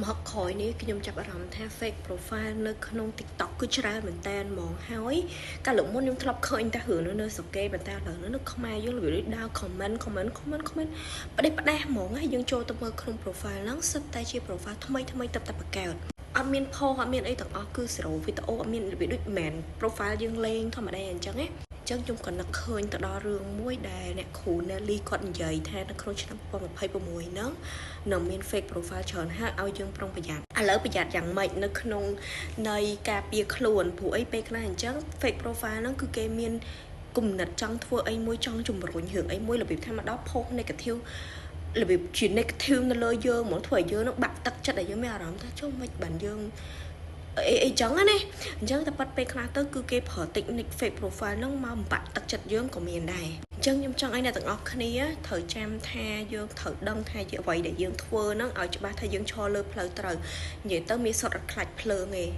មកក្រោយនេះខ្ញុំចាប់អារម្មណ៍ថា fake profile នៅក្នុង TikTok គឺច្រើនមែនតើហ្មងហើយកាលលើមុនខ្ញុំធ្លាប់ឃើញតែរឿងនៅស្រុកគេប៉ុន្តែឥឡូវនៅខ្មែរយើងរបៀបដូចដើរ comment ផ្ដេសផ្ដាសហ្មងហើយយើងចូលទៅមើលក្នុង profile ហ្នឹងសិតតែជា profile ថ្មីទៅតែបង្កើតអត់មានផុសអត់មានអីទាំងអស់គឺ zero វីដេអូអត់មានរបៀបដូចមិន profile យើងលេងធម្មតាអញ្ចឹងណាចឹងខ្ញុំក៏នឹកឃើញទៅដល់រឿងមួយដែលអ្នកគ្រូ Nelly គាត់និយាយថានៅក្នុងឆ្នាំ2026ហ្នឹងនឹងមាន fake profile ច្រើនហើយឲ្យយើងប្រុងប្រយ័ត្នឥឡូវប្រយ័ត្នយ៉ាងម៉េចនៅក្នុងនៃការពារខ្លួនព្រោះអីពេលខ្លះអញ្ចឹង fake profile ហ្នឹងគឺគេមានគំនិតចង់ធ្វើអីមួយចង់ជំរុញរឿងអីមួយរបៀបថាមកដល់ post negative របៀបជា negative នៅលើយើងហ្មងធ្វើឲ្យយើងនឹងបាក់ទឹកចិត្តឲ្យយើងមានអារម្មណ៍ថាចុះមិនបានយើងអីចឹងណាអញ្ចឹងតែប៉ាត់ពេលខ្លះទៅគឺគេប្រើ technique fake profile ហ្នឹងមកបំបាក់ទឹកចិត្តយើងក៏មានដែរអញ្ចឹងខ្ញុំចង់ឲ្យអ្នកទាំងអស់គ្នាត្រូវចាំថាយើងត្រូវដឹងថាអ្វីដែលយើងធ្វើហ្នឹងឲ្យច្បាស់ថាយើងឈរលើផ្លូវត្រូវនិយាយទៅមានសុទ្ធតែខ្លាច់ភ្លើងឯង